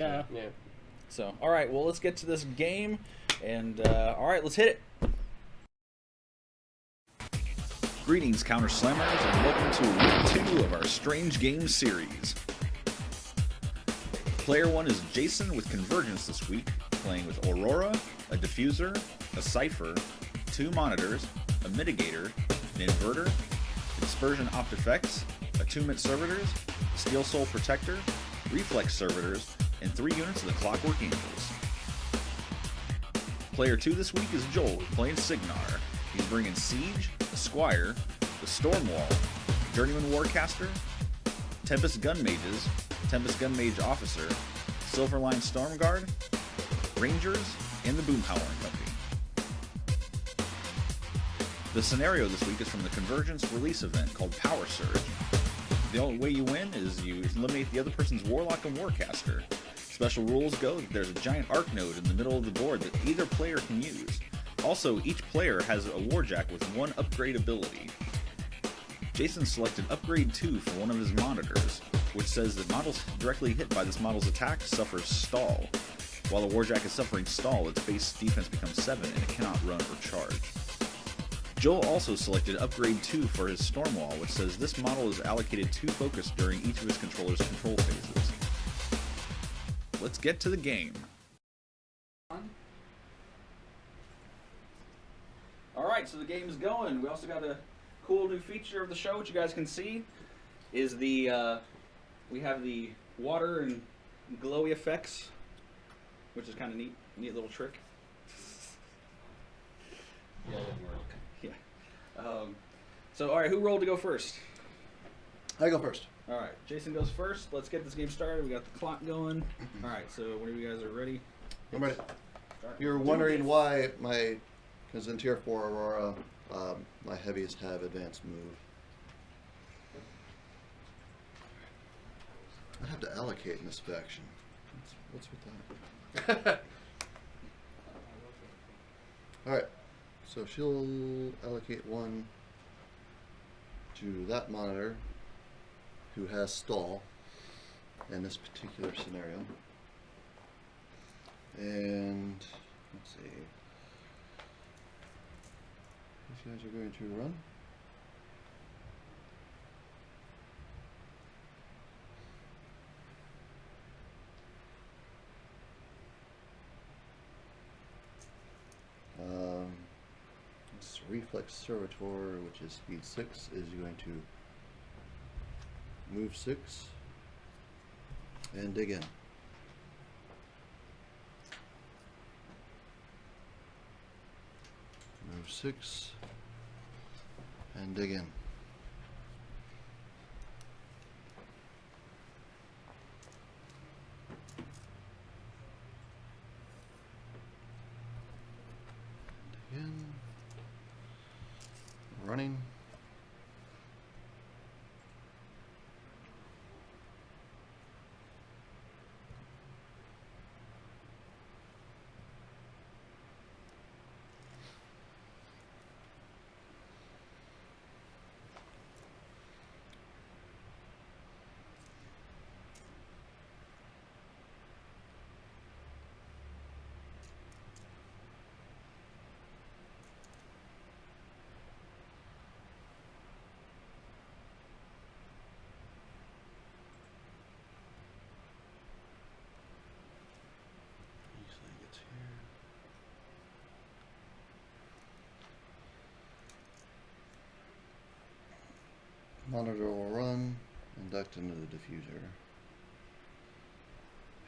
Yeah. Yeah. So, all right, well, let's get to this game, and all right, let's hit it. Greetings, Counter Slammers, and welcome to week 2 of our Strange Games series. Player 1 is Jason with Convergence this week, playing with Aurora, a diffuser, a cipher, 2 monitors, a mitigator, an inverter, dispersion opt effects, attunement servitors, steel soul protector, reflex servitors, and 3 units of the Clockwork Angels. Player 2 this week is Joel, playing Cygnar. He's bringing Siege, a Squire, the Stormwall, Journeyman Warcaster, Tempest Gun Mages, Tempest Gun Mage Officer, Silverline Stormguard, Rangers, and the Boomhowler Company. The scenario this week is from the Convergence release event called Power Surge. The only way you win is you eliminate the other person's Warlock and Warcaster. Special rules go that there's a giant arc node in the middle of the board that either player can use. Also, each player has a Warjack with 1 upgrade ability. Jason selected Upgrade 2 for one of his monitors, which says that models directly hit by this model's attack suffers stall. While the Warjack is suffering stall, its base defense becomes 7 and it cannot run or charge. Joel also selected Upgrade 2 for his Stormwall, which says this model is allocated 2 focus during each of his controller's control phases. Let's get to the game. Alright, so the game's going. We also got a cool new feature of the show, which you guys can see, is the, we have the water and glowy effects, which is kind of neat little trick. Yeah, it didn't work. Yeah. So, alright, who rolled to go first? I go first. Alright, Jason goes first. Let's get this game started. We got the clock going. Alright, so whenever you guys are ready. I'm ready. Start. You're wondering why because in Tier 4 Aurora, my heaviest have advanced move. I have to allocate in this faction. What's with that? Alright, so she'll allocate 1 to that monitor who has stall in this particular scenario. And let's see. These guys are going to run. This Reflex Servitor, which is speed 6, is going to move 6 and dig in. Move 6 and dig in. And again. Running. Monitor will run and duct into the diffuser.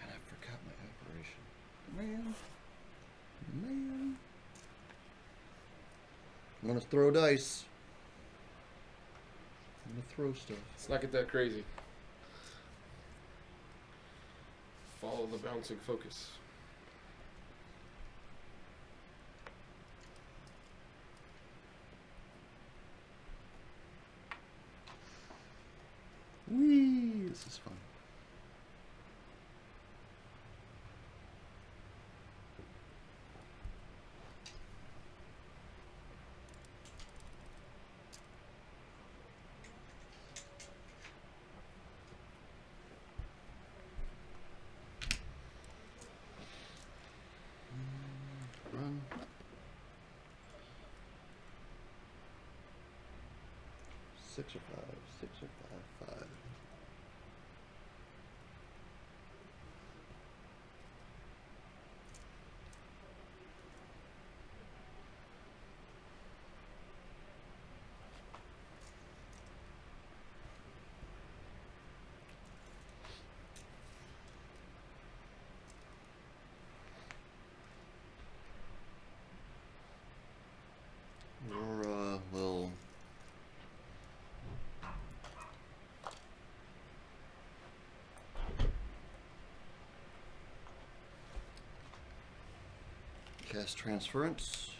And I forgot my apparition. Man. I'm gonna throw dice. I'm gonna throw stuff. Let's not get that crazy. Follow the bouncing focus. Whee! This is fun. 6 or 5. 6 or 5. 5. Aurora will cast Transference.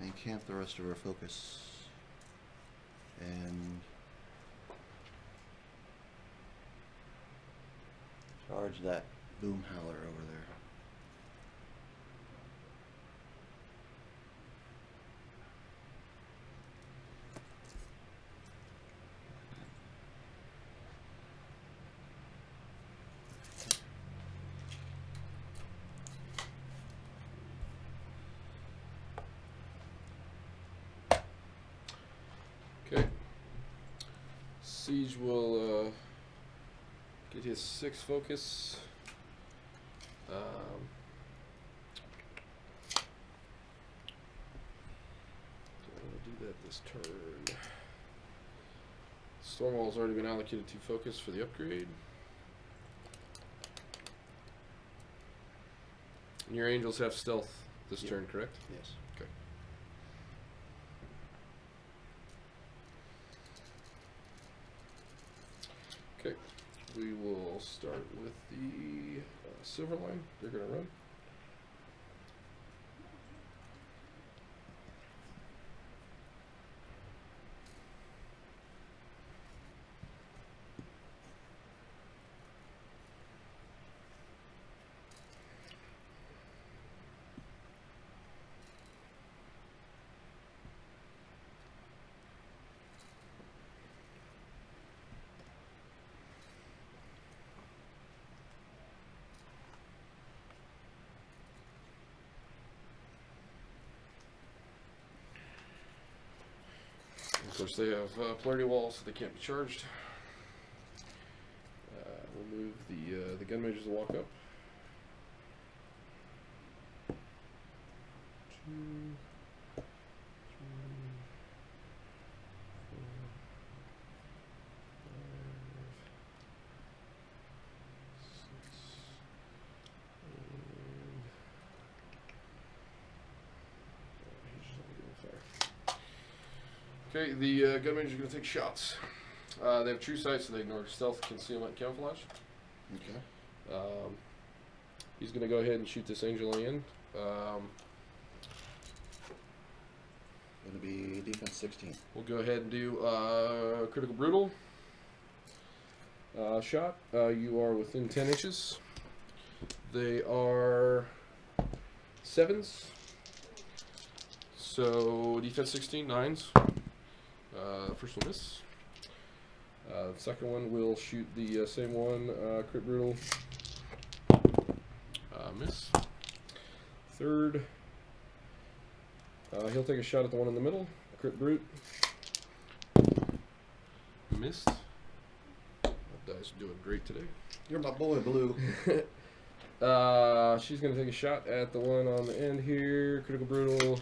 And camp the rest of her focus. And charge that boom howler over there. Okay. Siege will get his 6 focus. Do that this turn. Stormwall's already been allocated 2 focus for the upgrade. And your angels have stealth this turn, correct? Yes. Okay. Okay, we will start with the silver line. They're going to run. Of course, they have polarity walls, so they can't be charged. We'll move the gun majors to walk up. 2, 3, 4, 5, 6, and okay, the gun majors are going to take shots. They have true sight, so they ignore stealth, concealment, camouflage. Okay. He's going to go ahead and shoot this angel in. Going to be defense 16. We'll go ahead and do critical brutal shot. You are within 10 inches. They are 7s. So defense 16, 9s. First will miss. The second one will shoot the same one, crit brutal. Miss. Third, he'll take a shot at the one in the middle, crit brute. Missed. That dice are doing great today. You're my boy, Blue. She's going to take a shot at the one on the end here, critical brutal.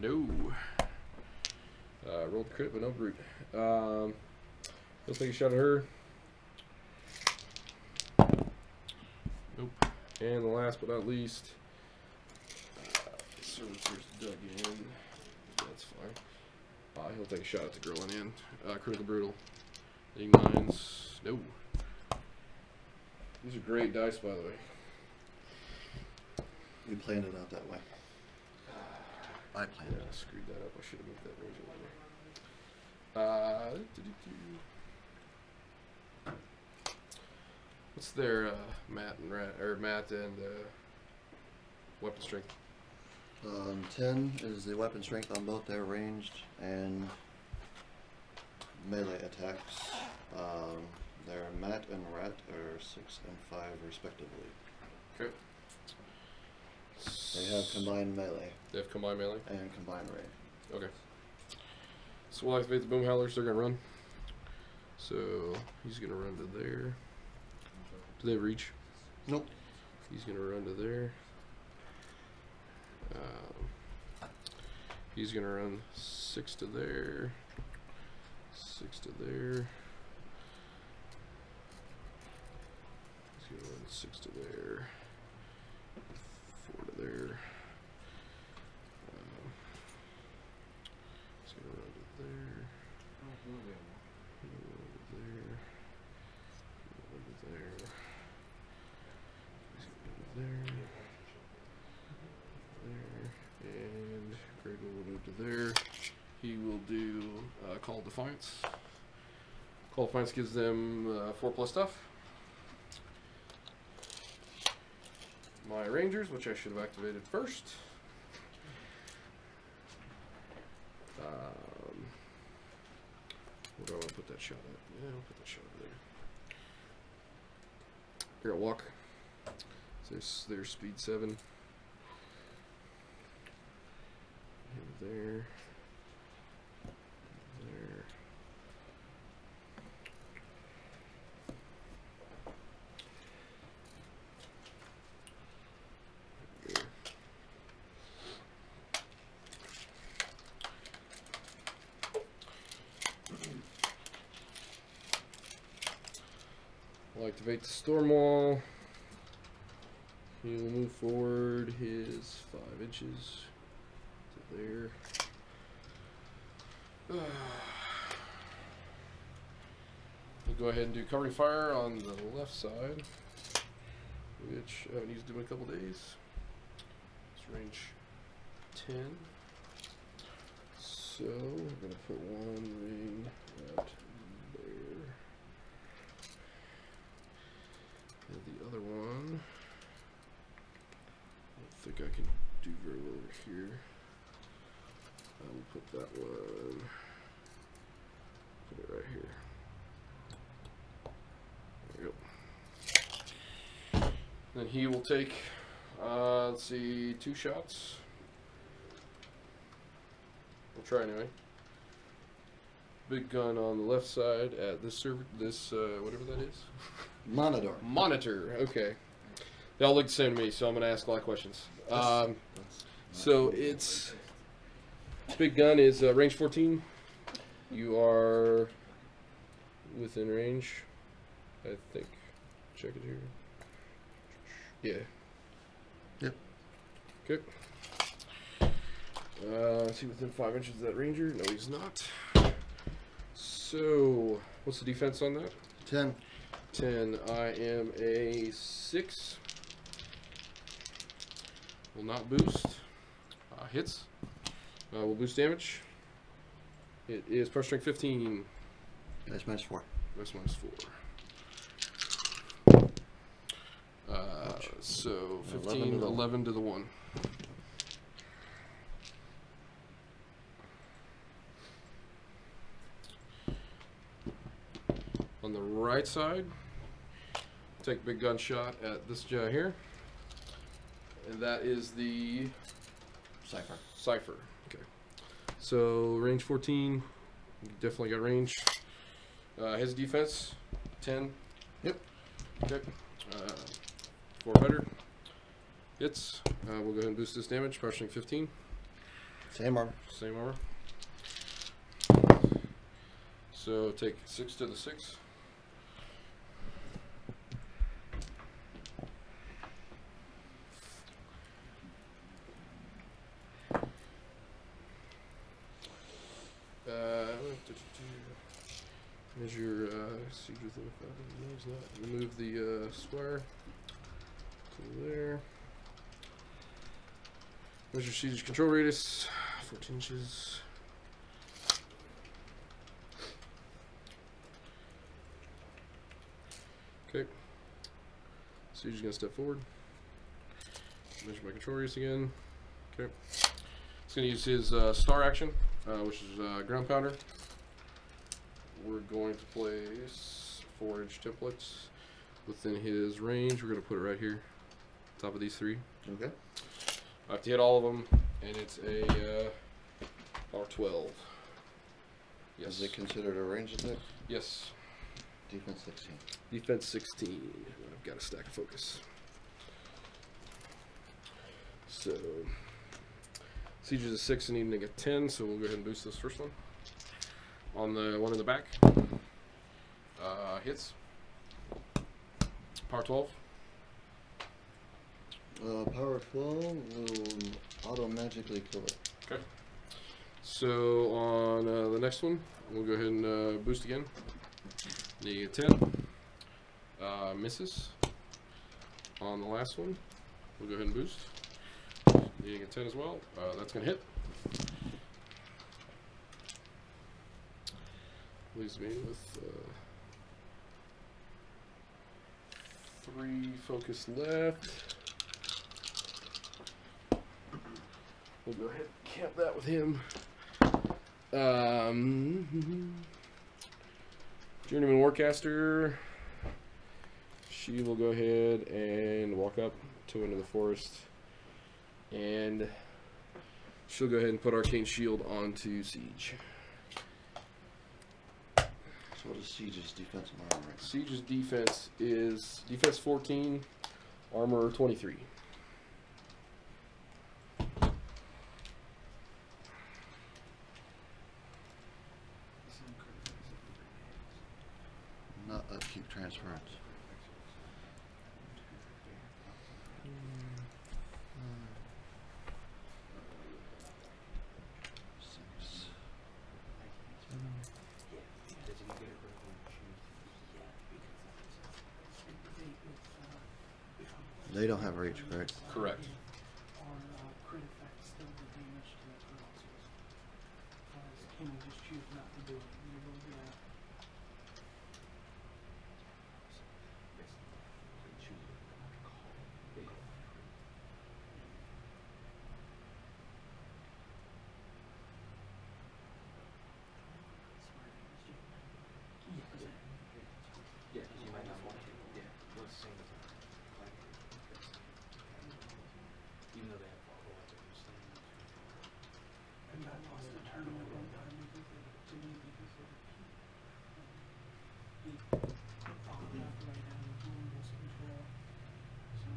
No. Rolled crit, but no brute. He'll take a shot at her. Nope. And the last but not least, servicer's dug in. That's fine. He'll take a shot at the girl on the end. Critical brutal. Ding 9s. No. These are great dice, by the way. You planned it out that way. I planned Yeah, I it. screwed that up. I should have moved that range over. What's their mat and weapon strength? 10 is the weapon strength on both their ranged and melee attacks. Their mat and rat are 6 and 5 respectively. Okay. They have combined melee They have combined melee. and combined range. Okay. So we'll activate the boom howlers. They're gonna run. So he's gonna run to there. Do they reach? Nope. He's gonna run to there. He's gonna run 6 to there. 6 to there. He's gonna run 6 to there. 4 to there. He's gonna run to there. He'll run to there. He'll run to there. He's gonna run to there. There. And Greg will move to there. He will do Call Defiance. Call Defiance gives them 4+ stuff. My Rangers, which I should have activated first. Where do I want to put that shot at? Yeah, I'll put that shot over there. Here at walk. So there's speed 7. There. There. There. We'll activate the storm wall. He will move forward his 5 inches to there. We'll go ahead and do covering fire on the left side, which I haven't used in a couple days. It's range 10. So we're going to put 1 ring at there. And the other one, I don't think I can do very well over here. I will put that one, put it right here. There we go. Then he will take, let's see, 2 shots. We'll try anyway. Big gun on the left side at this server, whatever that is. Monitor. Monitor, okay. They all look the same to me, so I'm going to ask a lot of questions. So it's, big gun is range 14. You are within range, I think. Check it here. Yeah. Yep. Okay. Is he within 5 inches of that ranger? No, he's not. So, what's the defense on that? 10. 10. I am a 6. Will not boost. Hits. Will boost damage. It is pressure strength 15. That's minus 4. That's minus 4. So 15, 11 to the 1. On the right side, take big gun shot at this guy here. And that is the Cipher. Cipher. Okay. So range 14. Definitely got range. His defense 10. Yep. Okay. 4 better. Hits. We'll go ahead and boost this damage. Pressure 15. Same armor. Same armor. So take 6 to the 6. Measure siege within 5 minutes. Remove the square to there. Measure siege control radius 14 inches. Okay. Siege is gonna step forward. Measure my control radius again. Okay. He's gonna use his star action, which is ground pounder. We're going to place 4-inch templates within his range. We're going to put it right here, top of these 3. Okay. I have to hit all of them, and it's a power 12. Yes. Is it considered a range attack? Yes. Defense 16. Defense 16. I've got a stack of focus. So, Siege is a 6 and needing to get 10, so we'll go ahead and boost this first one. On the one in the back. Hits. Power 12. Power 12 will auto-magically kill it. Okay. So on the next one, we'll go ahead and boost again. Need a 10. Misses. On the last one, we'll go ahead and boost. Needing a 10 as well. That's going to hit. Leaves me with 3 focus left. We'll go ahead and camp that with him. Journeyman Warcaster. She will go ahead and walk up to into the forest. And she'll go ahead and put Arcane Shield onto Siege. So what is Siege's defensive armor? Siege's defense is defense 14, armor 23. Not upkeep transference. Six. They don't have reach, correct? Correct. Crit effect still do damage to that girl. Can we just choose not to do it? You will do that. And I lost the tournament one time because they to me because of he followed up right down the woundless control. So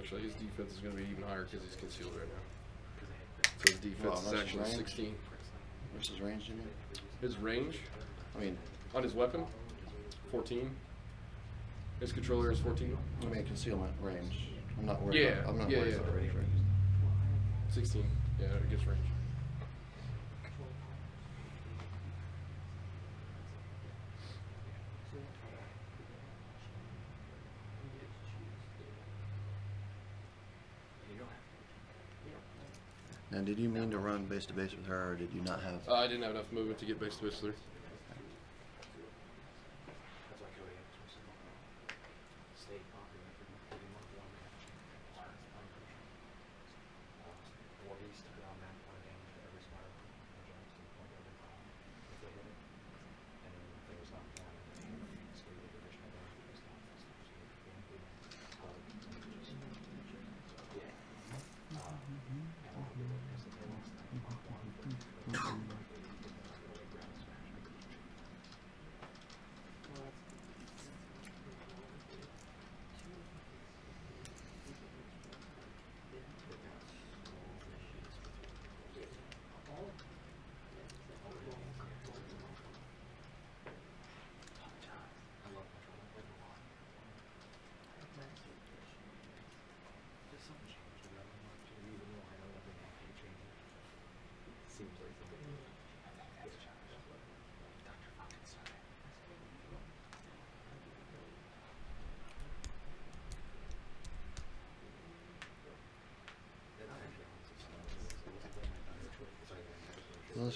Actually, his defense is going to be even higher because he's concealed right now. So his defense Well, is versus actually range? 16. Versus range, you mean? His range I mean, on his weapon, 14. His controller is 14. I mean concealment range. I'm not worried. Yeah, About, I'm not yeah, worried yeah. about range. 16. Yeah, it gets range. And did you mean to run base to base with her, or did you not have? I didn't have enough movement to get base to base with her.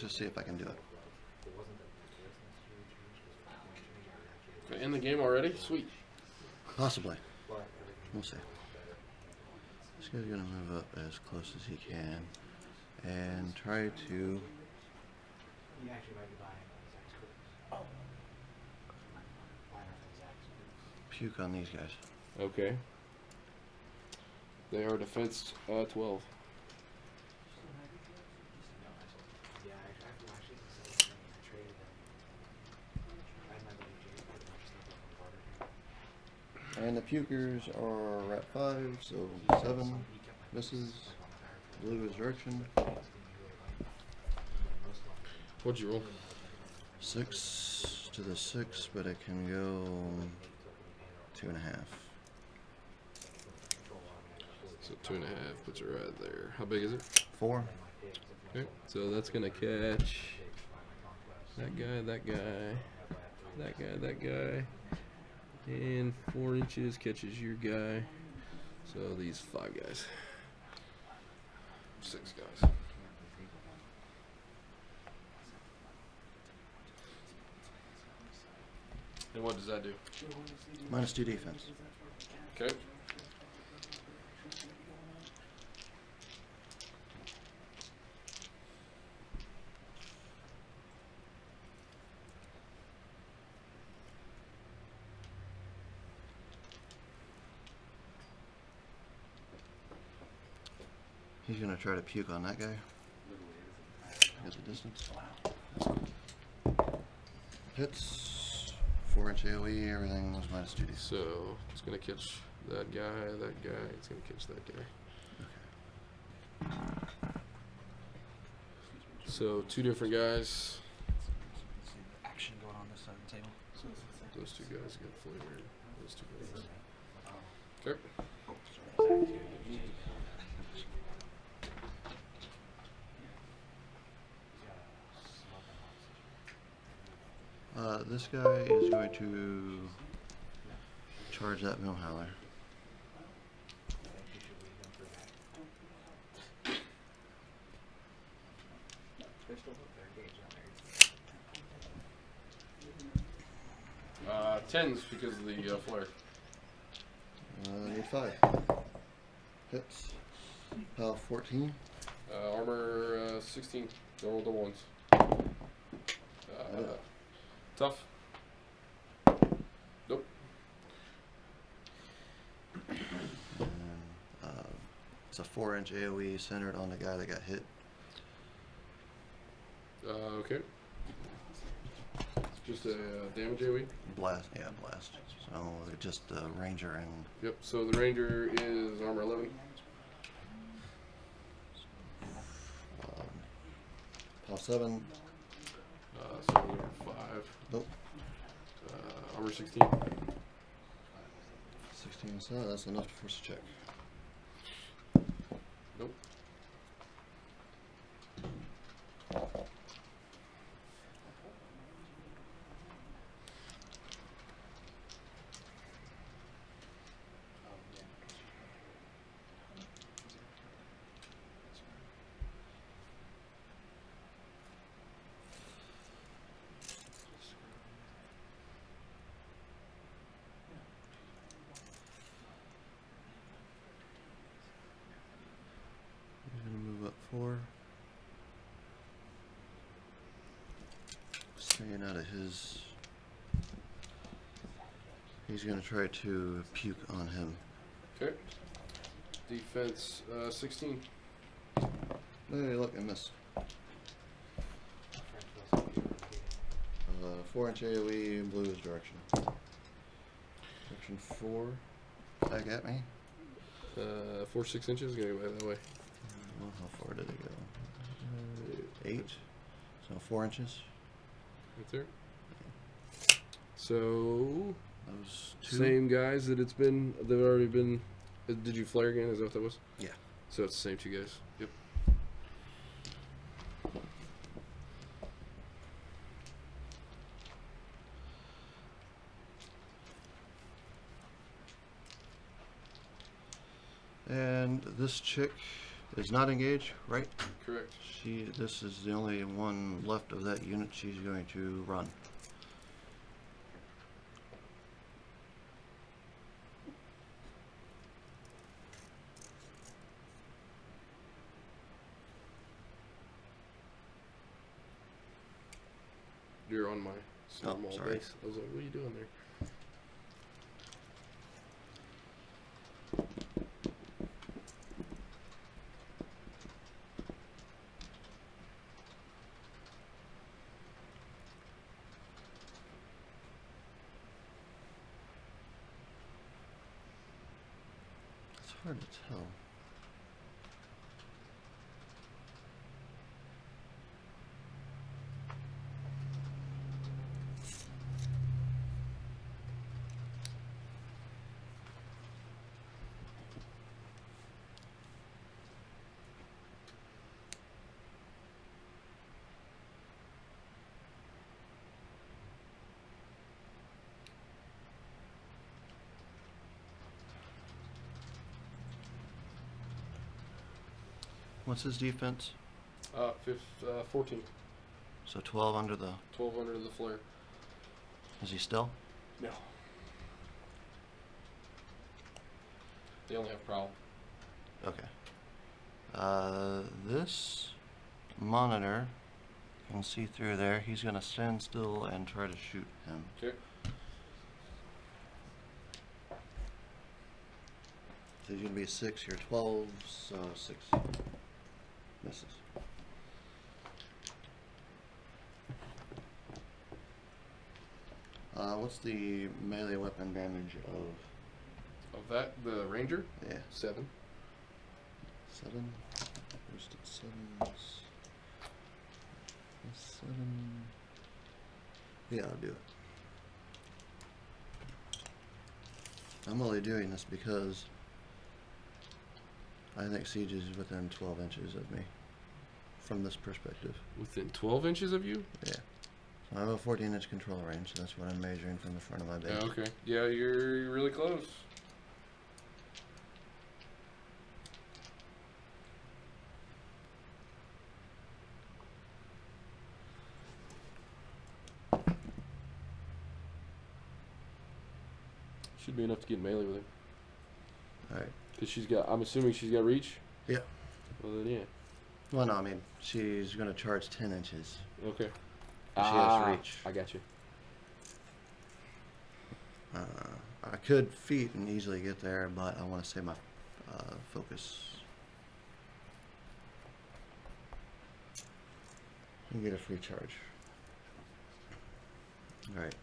let's just see if I can do it. Okay, in the game already? Sweet. Possibly. We'll see. This guy's gonna move up as close as he can and try to puke on these guys. Okay. They are defense 12. And the pukers are at 5, so 7 misses. Blue is direction. What'd you roll? 6 to the 6, but it can go 2.5. So 2.5 puts it right there. How big is it? 4. Okay. So that's gonna catch that guy, that guy, that guy, that guy. And 4 inches catches your guy. So these 5 guys. 6 guys. And what does that do? -2 defense. Okay. He's gonna try to puke on that guy. Get the distance. Hits. 4-inch AoE. Everything was -2 defense. So it's gonna catch that guy, that guy. It's gonna catch that guy. So 2 different guys. Action going on this side of the table. Those 2 guys got flavored. Those 2 guys. Okay. This guy is going to charge that mill howler. Tens because of the flare. Need 5. Hits. Power 14. Armor 16. Roll the ones. Tough. Nope. And, it's a 4-inch AoE centered on the guy that got hit. Okay. Just a damage AoE? Blast. Yeah, blast. So just ranger and Yep, so the ranger is armor 11. power 7. So we're 5. Nope. Armor 16. 16. So that's enough to force a check. Nope. He's gonna move up 4. Staying out of his. He's gonna try to puke on him. Okay. Defense 16. Hey, look, I missed. 4-inch AoE, blue's direction. Direction 4. Back at me. 4 6 inches. Gonna go back that way. Well, how far did it go? 8. So 4 inches. Right there. So Those 2. same guys that it's been. They've already been. Did you flare again? Is that what that was? Yeah. So it's the same 2 guys. Yep. And this chick is not engaged, right? Correct. This is the only one left of that unit she's going to run. You're on my small sorry. base. I was like, what are you doing there? It's hard to tell. What's his defense? 14. So 12 under the... 12 under the flare. Is he still? No. They only have prowl. Okay. This monitor can see through there. He's going to stand still and try to shoot him. Okay. So he's going to be 6 here. 12, so 6. Misses. What's the melee weapon damage of... Of that, the ranger? Yeah. 7. 7. Boosted 7s. 7. Yeah, I'll do it. I'm only doing this because I think Siege is within 12 inches of me from this perspective. Within 12 inches of you? Yeah. So I have a 14-inch control range, so that's what I'm measuring from the front of my base. Yeah, okay. Yeah, you're really close. Should be enough to get melee with her. Alright. Because I'm assuming she's got reach? Yeah. Well then, yeah. Well, no, I mean, she's going to charge 10 inches. Okay. She has reach. I got you. I could feet and easily get there, but I want to save my focus. And get a free charge. Alright.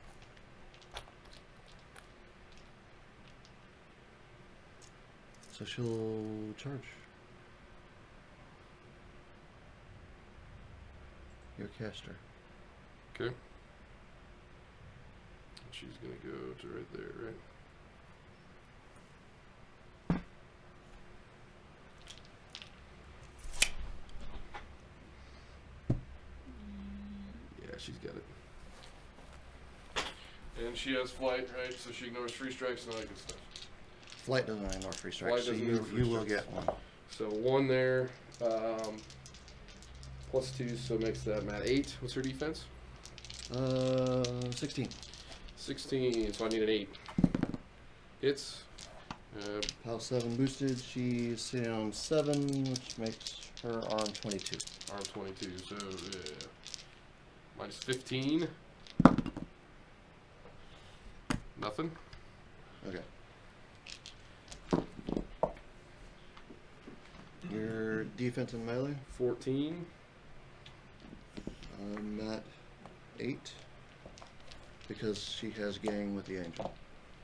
So she'll charge. Your caster. Okay. She's gonna go to right there, right? Yeah, she's got it. And she has flight, right? So she ignores free strikes and all that good stuff. Flight doesn't ignore free strikes, Flight so doesn't you ignore free will strikes. get one. So 1 there, plus 2, so makes that Matt 8. What's her defense? 16. 16, so I need an 8. Hits. Pal 7 boosted. She's sitting on 7, which makes her arm 22. Arm 22, so minus 15. Nothing. Okay. Your defense and melee? 14. I'm at 8 because she has gang with the angel.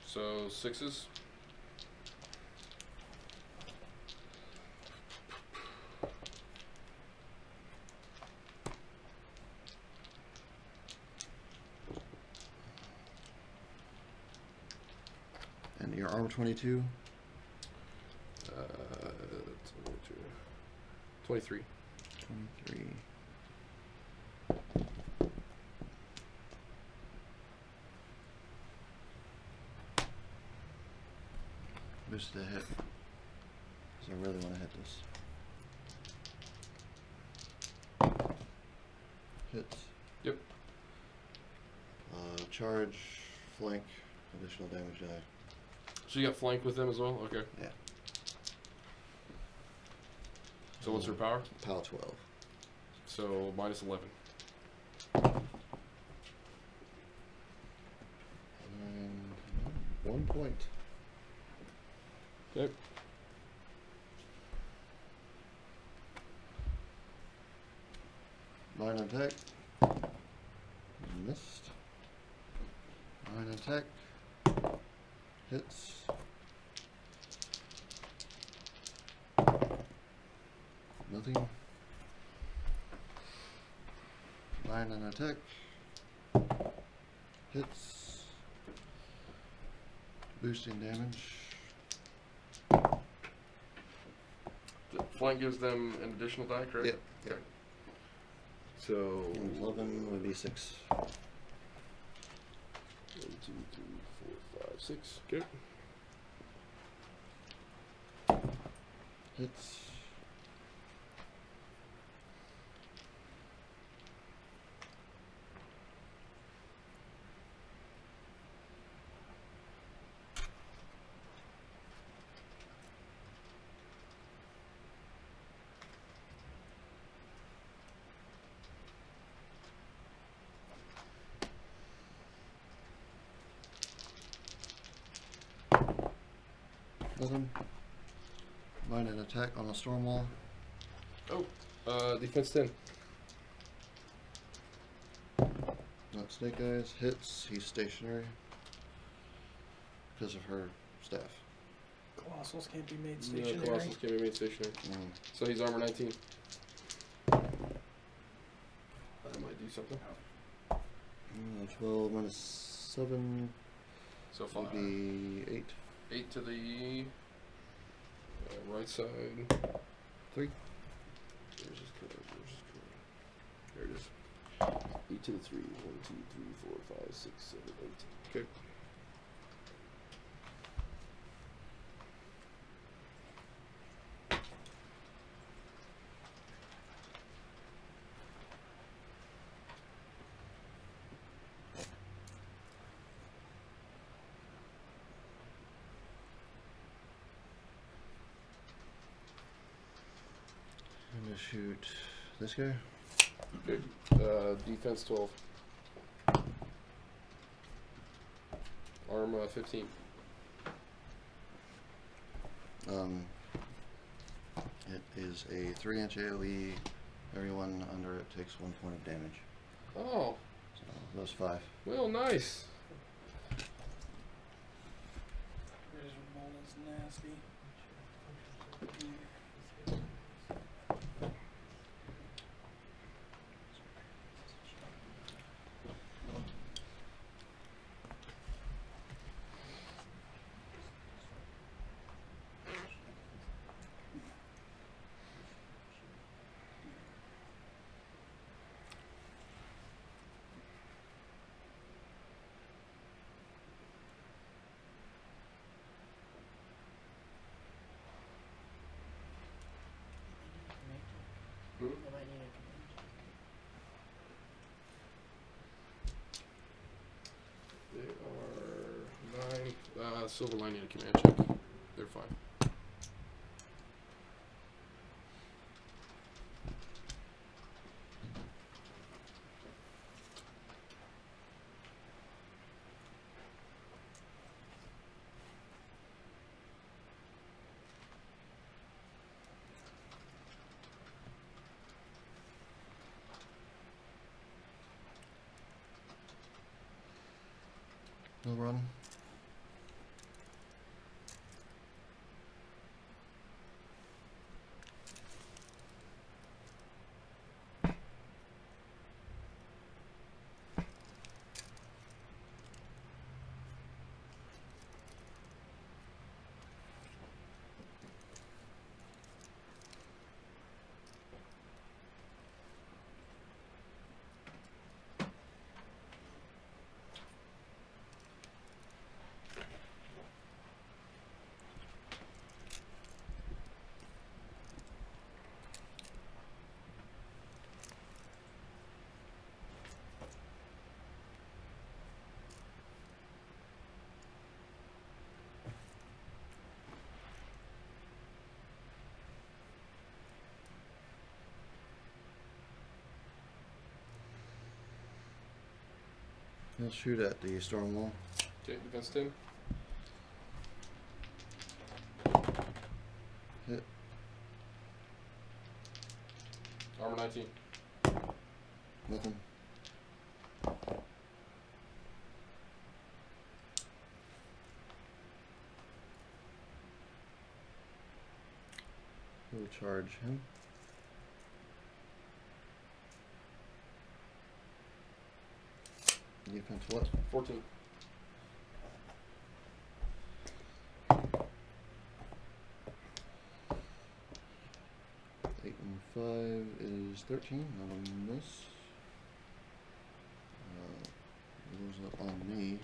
So 6s. And your armor 22? 23. 23. Boosted a hit. Because I really want to hit this. Hits. Yep. Charge, flank, additional damage die. So you got flank with them as well? Okay. Yeah. So what's her power? Power 12. So minus 11. And 1 point. Okay. Nine attack. Missed. 9 attack. Hits. Nothing. 9 an attack. Hits. Boosting damage. The flank gives them an additional die, correct? Yep. Okay. So 11 would be 6. 1, 2, 3, 4, 5, 6. Okay. Hits. Nothing. 9 an attack on the storm wall. Defense 10. Not Snake Eyes. Hits. He's stationary. Because of her staff. Colossals can't be made No, stationary. Colossus can be made stationary. So he's armor 19. That might do something. 12 minus 7 So would 5. be 8. 8 to the right side. 3. There's his card. There it is. 8 to the 3. 1, 2, 3, 4, 5, 6, 7, 8. Okay. I'm going to shoot this guy. Good. Defense 12. Arm 15. It is a 3-inch AoE. Everyone under it takes 1 point of damage. Oh, So those 5. well, nice. Miserable is nasty. Hmm? They are 9. Silver line need a command check. They're fine. No run. He'll shoot at the storm wall. Okay, defense 10. Hit. Armor 19. Nothing. We'll charge him. Defense what? 14. Eight and 5 is 13. Not a miss. Goes up on me.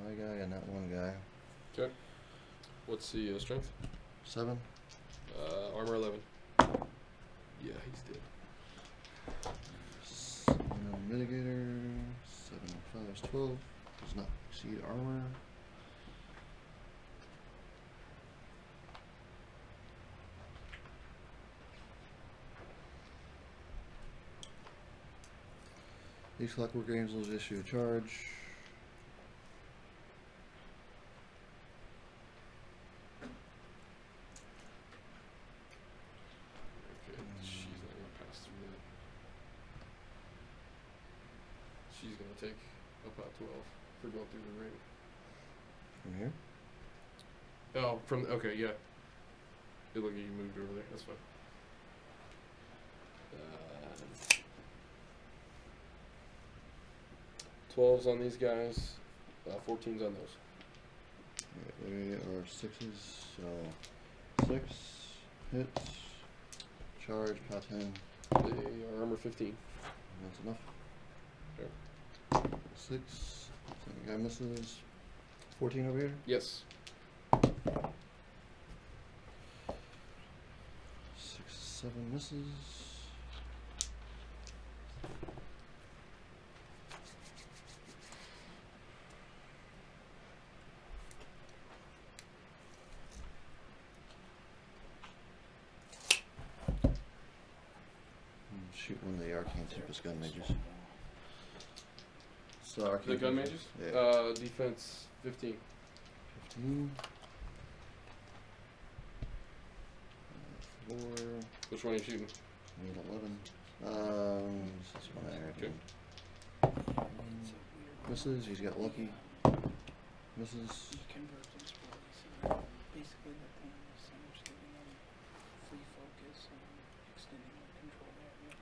My guy and that one guy. Okay. What's the strength? 7. Armor 11. Yeah, he's dead. Mitigator. 7 and 5 is 12. Does not exceed armor. These Clockwork Angels issue a charge. Okay, she's not gonna pass through that. She's gonna take about 12 for going through the ring. From here? Oh, from okay, yeah. It looked like you moved over there. That's fine. 12s on these guys, 14s on those. They are 6s, so 6 hits, charge, pow 10. They are armor 15. That's enough. Okay. 6. Second guy misses. 14 over here. Yes. 6, 7 misses. Shoot one of the Arcane Tempest gun mages. So Arcane The gun Tempest- mages? Yeah. Defense 15. 15. 4. Which one are you shooting? Need 11. This is one I heard. Okay. Misses. He's got lucky. Misses. Convergence was basically the thing was so much giving them free focus and extending the control area.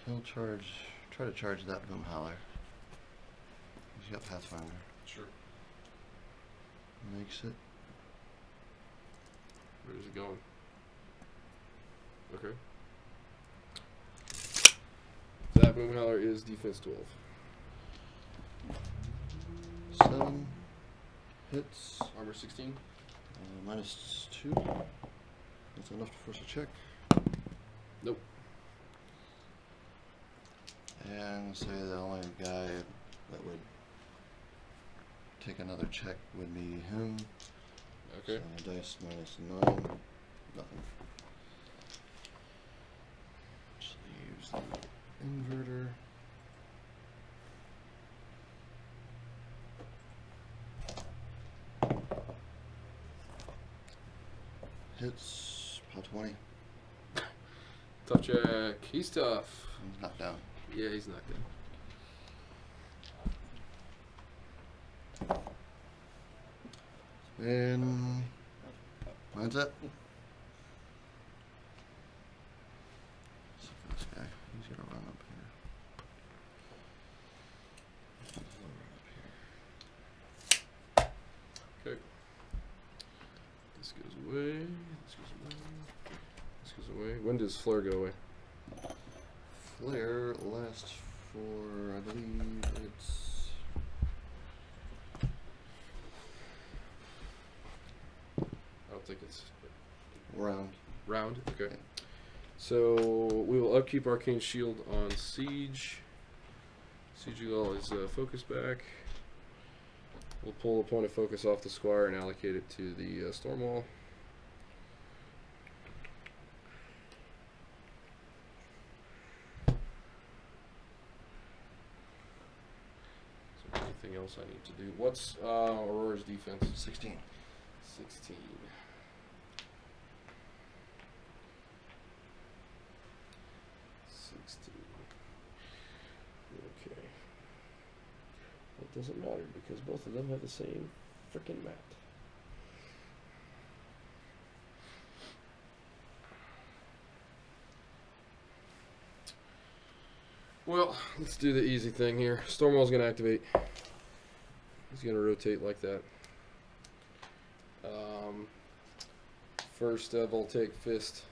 He'll charge. Try to charge that boom howler. He's got Pathfinder. Sure. Makes it. Where is it going? Okay. That boom howler is defense 12. 7 hits. Armor 16. Minus 2. That's enough to force a check. Nope. And say the only guy that would take another check would be him. Okay. So dice minus 9. Nothing. Just use the inverter. Hits. Pow 20. Tough check. He's tough. He's knocked down. Yeah, he's not good. And mine's up. So for this guy, he's gonna run up here. He's gonna run up here. Okay. This goes away. This goes away. This goes away. When does flare go away? Flare lasts for, I believe it's I don't think it's round. round. Okay. Yeah. So we will upkeep Arcane Shield on Siege. Siege Eagle is focus back. We'll pull a point of focus off the squire and allocate it to the storm wall. Is there anything else I need to do? What's Aurora's defense? 16. 16. Okay. It doesn't matter because both of them have the same frickin' mat. Well, let's do the easy thing here. Stormwall's gonna activate. He's gonna rotate like that. First Voltaic Fist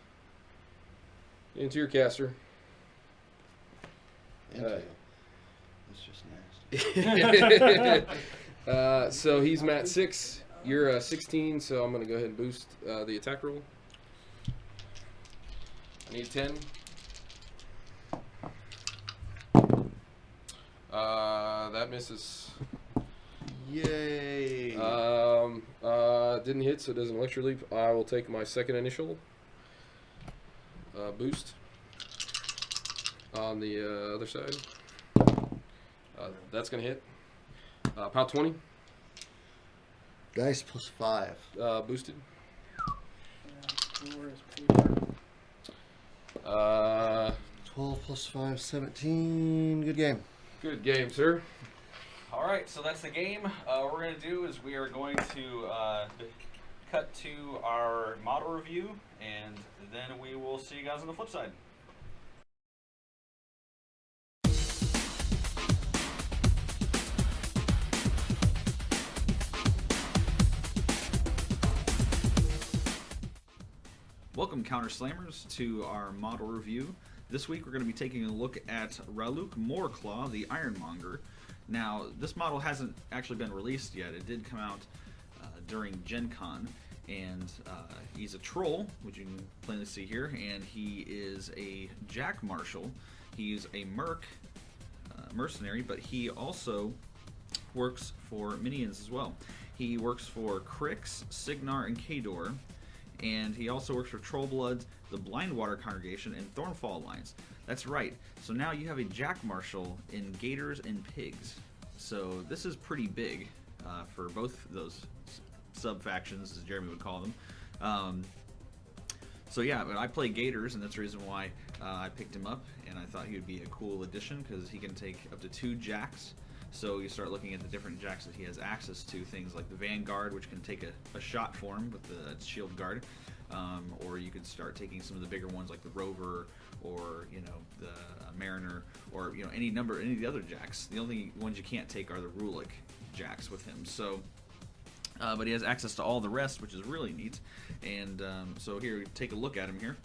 into your caster. That's just nasty. So he's mat 6. You're 16, so I'm gonna go ahead and boost the attack roll. I need 10. That misses. Yay! Didn't hit, so it doesn't lecture leap. I will take my second initial boost on the other side. That's gonna hit. Pow 20. Dice plus 5. Boosted. Four is paper. 12 plus 5, 17. Good game. Good game, sir. All right, so that's the game. What we're going to do is we are going to cut to our model review, and then we will see you guys on the flip side. Welcome, Counter Slammers, to our model review. This week we're going to be taking a look at Raluk Moorclaw, the Ironmonger. Now, this model hasn't actually been released yet. It did come out during Gen Con, and he's a troll, which you can plainly see here, and he is a Jack Marshal. He's a mercenary, but he also works for minions as well. He works for Crix, Cygnar, and Kador, and he also works for Trollbloods, the Blindwater Congregation, and Thornfall Alliance. That's right. So now you have a Jack Marshal in Gators and Pigs. So this is pretty big for both those sub-factions, as Jeremy would call them. So yeah, but I play Gators, and that's the reason why I picked him up, and I thought he would be a cool addition because he can take up to 2 Jacks. So you start looking at the different Jacks that he has access to, things like the Vanguard, which can take a shot for him with the Shield Guard, or you could start taking some of the bigger ones like the Rover, or the Mariner, or any of the other Jacks. The only ones you can't take are the Rulik Jacks with him. So, but he has access to all the rest, which is really neat. And so here, we take a look at him here.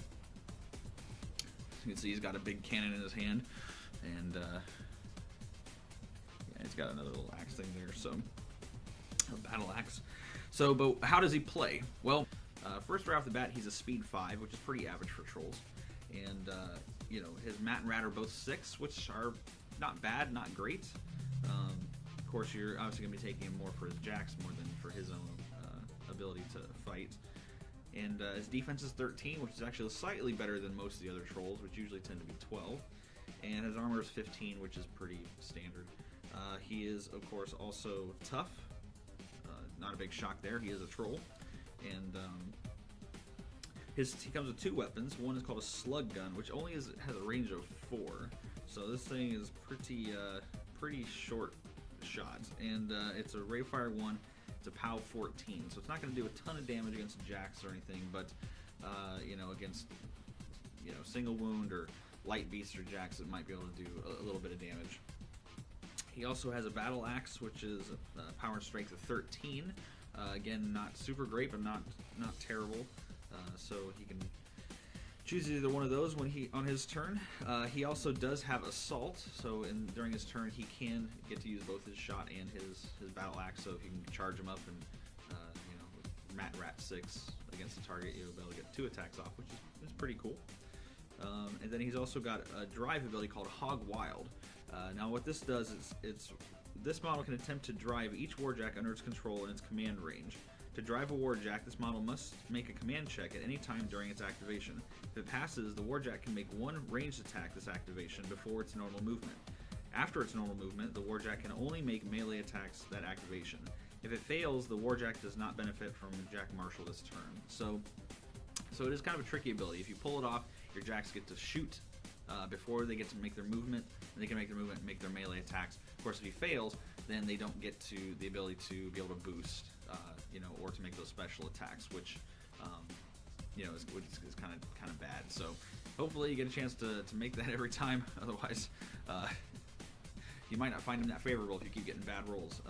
You can see he's got a big cannon in his hand, and he's got another little axe thing there, so a battle axe. So, but how does he play? Well, first right off the bat, he's a speed 5, which is pretty average for trolls, and his Mat and Rat are both 6, which are not bad, not great. Of course, you're obviously going to be taking him more for his Jacks more than for his own ability to fight. And his defense is 13, which is actually slightly better than most of the other trolls, which usually tend to be 12. And his armor is 15, which is pretty standard. He is, of course, also tough. Not a big shock there. He is a troll. And he comes with 2 weapons. One is called a slug gun, which only has a range of 4. So this thing is pretty short shot. And it's a Rayfire 1. It's a POW 14. So it's not going to do a ton of damage against Jacks or anything, but against single wound or light beasts or Jacks, it might be able to do a little bit of damage. He also has a battle axe, which is a power and strength of 13. Again, not super great, but not terrible. So he can choose either one of those when on his turn. He also does have assault, so during his turn he can get to use both his shot and his battle axe. So if you can charge him up and with Mat Rat 6 against the target, you'll be able to get 2 attacks off, which is pretty cool. And then he's also got a drive ability called Hog Wild. Now what this does is it's this model can attempt to drive each warjack under its control in its command range. To drive a warjack, this model must make a command check at any time during its activation. If it passes, the warjack can make one ranged attack this activation before its normal movement. After its normal movement, the warjack can only make melee attacks that activation. If it fails, the warjack does not benefit from Jack Marshall this turn. So it is kind of a tricky ability. If you pull it off, your jacks get to shoot before they get to make their movement, and they can make their movement and make their melee attacks. Of course, if he fails, then they don't get to the ability to be able to boost, or to make those special attacks, which is kind of bad. So hopefully you get a chance to make that every time. Otherwise, you might not find him that favorable if you keep getting bad rolls.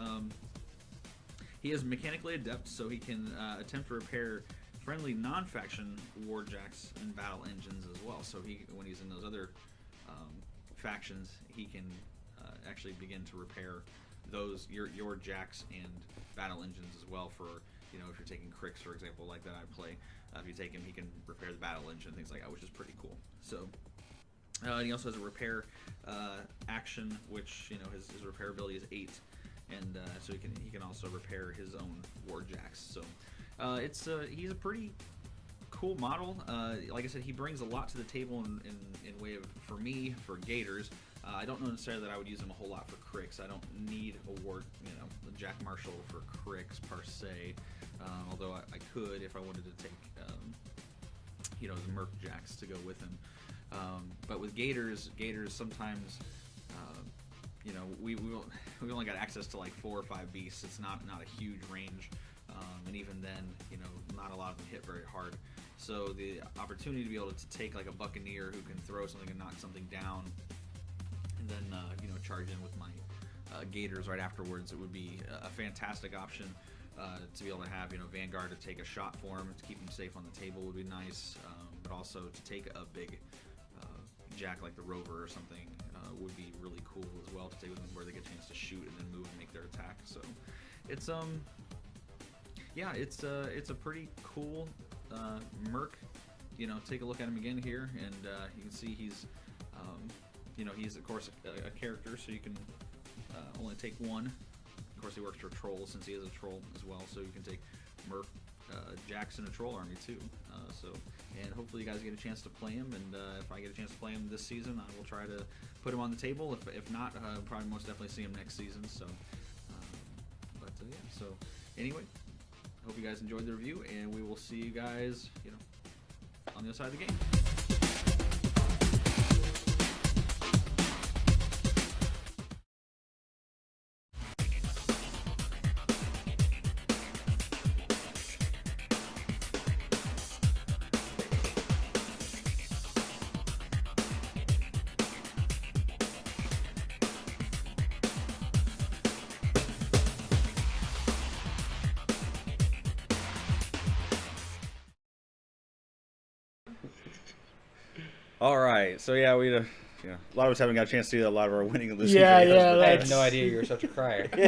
He is mechanically adept, so he can attempt to repair friendly non-faction warjacks and battle engines as well. So when he's in those other factions, he can actually begin to repair those your jacks and battle engines as well. For if you're taking Cricks, for example, like that I play, if you take him, he can repair the battle engine, things like that, which is pretty cool. So and he also has a repair action, which his repair ability is 8. And so he can also repair his own warjacks. So he's a pretty cool model. Like I said, he brings a lot to the table in way of, for Gators. I don't know necessarily that I would use him a whole lot for Cricks. I don't need a Jack Marshall for Cricks per se. Although I could if I wanted to take the Merc Jacks to go with him. But with Gators sometimes. We only got access to like 4 or 5 beasts. It's not a huge range, and even then, not a lot of them hit very hard. So the opportunity to be able to take like a Buccaneer who can throw something and knock something down, and then charge in with my Gators right afterwards, it would be a fantastic option. To be able to have Vanguard to take a shot for him to keep him safe on the table would be nice, but also to take a big Jack like the Rover or something would be really cool as well, to take with them where they get a chance to shoot and then move and make their attack. So it's it's a pretty cool Merc. Take a look at him again here, and you can see he's he's of course a character, so you can only take one. Of course, he works for trolls since he is a troll as well, so you can take Merc Jacks in a troll army too. And hopefully you guys get a chance to play him, and if I get a chance to play him this season, I will try to put him on the table. If not, probably most definitely see him next season. So, yeah. So anyway, hope you guys enjoyed the review, and we will see you guys, on the other side of the game. All right, so yeah, we a lot of us haven't got a chance to do that. A lot of our winning and losing videos. Yeah, I had no idea you were such a crier. I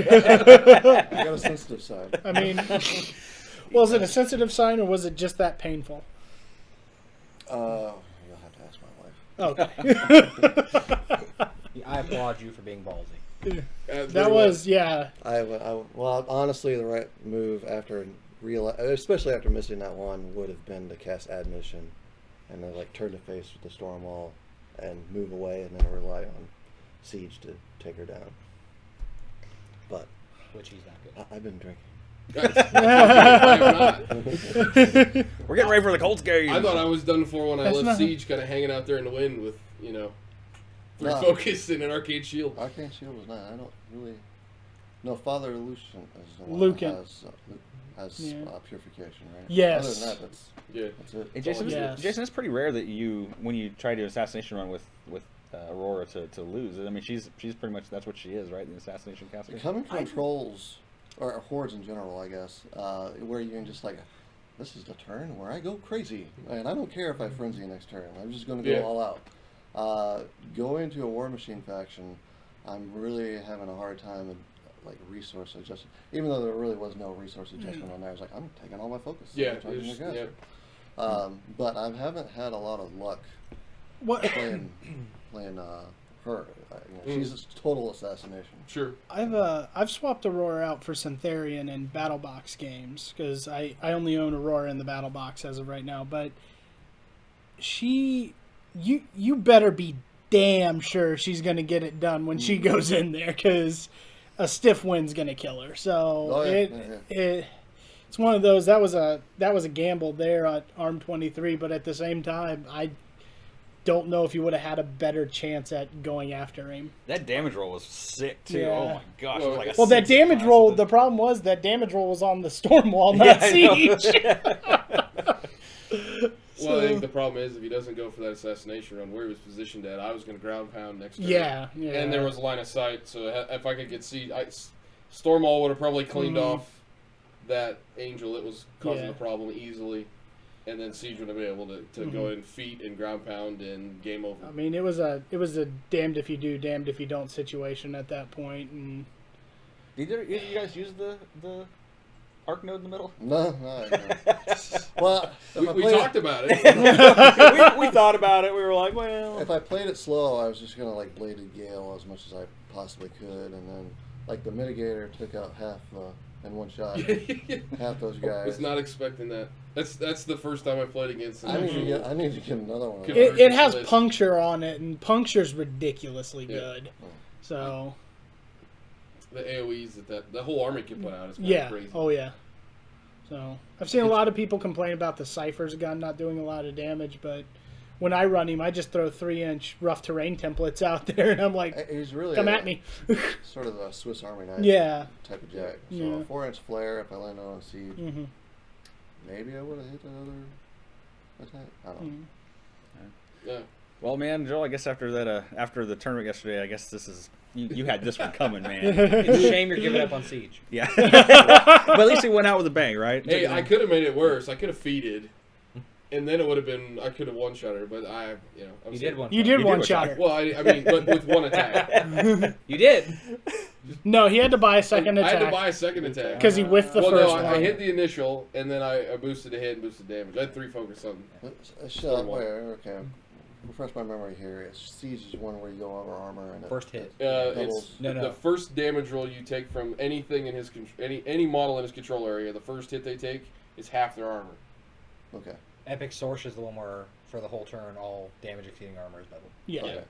got a sensitive side. I mean, was it a sensitive sign, or was it just that painful? You'll have to ask my wife. Okay. I applaud you for being ballsy. That was, yeah. Well, honestly, the right move after especially after missing that one, would have been to cast Admission, and then turn to face with the storm wall and move away, and then rely on Siege to take her down. But Which he's not good. I've been drinking. We're getting ready for the Colts game. I thought I was done for when I left not- Siege kind of hanging out there in the wind with, Refocus and an Arcade Shield. Arcane Shield was not. I don't really. No, Father Lucian is the one Lucan. that has purification, right? Yes. Other than that, that's it. Hey, Jason, Yes. Jason, it's pretty rare that when you try to do an assassination run with Aurora to lose. I mean, she's pretty much, that's what she is, right? The assassination caster. Coming from trolls, or hordes in general, I guess, where you can just this is the turn where I go crazy, and I don't care if I frenzy next turn. I'm just going to go all out. Going to a War Machine faction, I'm really having a hard time with resource adjustment. Even though there really was no resource adjustment on there, I was I'm taking all my focus. Yeah, charging the caster. yeah. But I haven't had a lot of luck What? playing her. She's a total assassination. Sure. I've swapped Aurora out for Syntherian in Battle Box games because I only own Aurora in the Battle Box as of right now. But you better be damn sure she's gonna get it done when she goes in there because a stiff wind's gonna kill her. So it's one of those that was a gamble there at Arm 23, but at the same time I don't know if you would have had a better chance at going after him. That damage roll was sick too. Yeah. Oh my gosh! It was like a Well, that 65 damage roll. something. The problem was that damage roll was on the storm wall, not Yeah, I know. siege. Well, I think the problem is if he doesn't go for that assassination run where he was positioned at, I was going to ground pound next turn. Yeah. And there was line of sight, so if I could get siege, Stormwall would have probably cleaned off that angel that was causing the problem easily. And then Siege would have been able to go in feet and ground pound and game over. I mean, it was a damned if you do, damned if you don't situation at that point. And Either you guys use the arc node in the middle? No. Well, we talked about it. we thought about it. We were like, well. If I played it slow, I was just gonna like bladed Gale as much as I possibly could, and then like the mitigator took out half in one shot. Half those I guys. was not expecting that. That's the first time I played against him. I need to get another one. it has puncture on it, and puncture's ridiculously good. So the AoEs that the whole army can put out is kind of crazy. Oh yeah. So I've seen a lot of people complain about the Cypher's gun not doing a lot of damage, but when I run him, I just throw 3-inch rough terrain templates out there, and I'm like, he's really come at me. Sort of a Swiss Army knife type of jack. So a 4-inch flare, if I land on a siege, maybe I would have hit another attack. I don't know. Yeah. Well, man, Joel, I guess after that, after the tournament yesterday, I guess this is you had this one coming, man. It's a shame you're giving up on Siege. Yeah. But at least he went out with a bang, right? Hey, I could have made it worse. I could have feeded, and then it would have been. I could have one-shot her, but I You did one. You did one shot her. Well, I mean, but with one attack. You did. No, he had to buy a second I had to attack buy a second attack. because he whiffed the Well, first no, one. I hit the initial, and then I boosted a hit and boosted damage. I had 3 focus on. Okay. Refresh my memory here. Siege is one where you go over armor and First hit. It's No. the first damage roll you take from anything in his any model in his control area. The first hit they take is half their armor. Okay. Epic Source is the one where, for the whole turn, all damage exceeding armor is doubled. Yeah. Okay.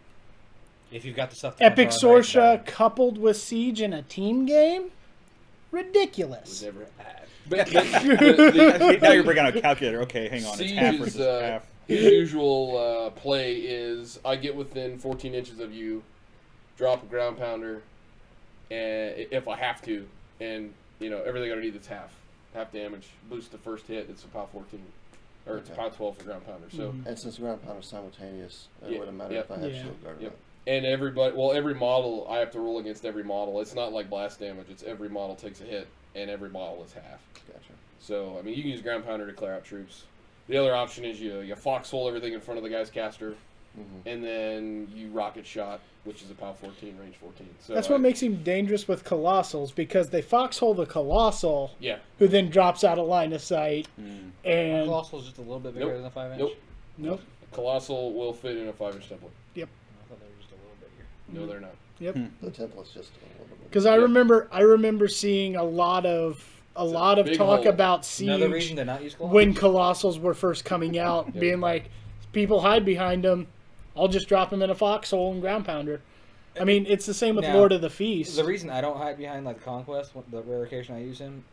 If you've got the stuff to Epic counter armor, it's Sorsha better. coupled with Siege in a team game? Ridiculous. Would never have. Now you're bringing out a calculator. Okay, hang on. It's half Siege's versus half. his usual play is I get within 14 inches of you, drop a ground pounder, and if I have to, and everything underneath it's half damage. Boost the first hit. It's a power 14, or it's a power 12 for ground pounder. So And since ground pound is simultaneous, it Yeah, wouldn't matter yep. if I have Yeah. shield guard or Yep. not. and every model I have to roll against every model. It's not like blast damage. It's every model takes a hit, and every model is half. Gotcha. So I mean, you can use ground pounder to clear out troops. The other option is you foxhole everything in front of the guy's caster, and then you rocket shot, which is a power 14, range 14. So That's what makes him dangerous with Colossals, because they foxhole the Colossal, Yeah. who then drops out of line of sight. And Colossal's just a little bit bigger Nope. than a 5-inch. Nope. nope. Colossal will fit in a 5-inch template. I thought they were just a little bigger. No, they're not. Yep. The template's just a little bit. Because I remember seeing a lot of big talk hole. about Another Siege reason to not use Colossals. when Colossals were first coming out, being like, people hide behind them. I'll just drop them in a foxhole and ground pounder. I mean, it's the same with Now, Lord of the Feast. The reason I don't hide behind like the Conquest, the rare occasion I use him,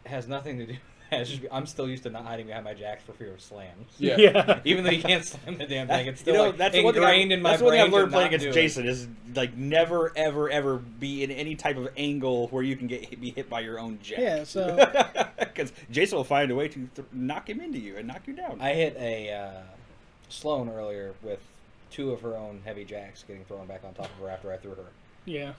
has nothing to do. It's just, I'm still used to not hiding behind my jacks for fear of slams. Yeah. Yeah. Even though you can't slam the damn thing, it's still like that's the one thing ingrained in my that's one thing brain I've learned to playing not against do it. Jason is like never ever ever be in any type of angle where you can be hit by your own jack. Yeah, so Because Jason will find a way to knock him into you and knock you down. I hit a Sloan earlier with 2 of her own heavy jacks getting thrown back on top of her after I threw her. yeah.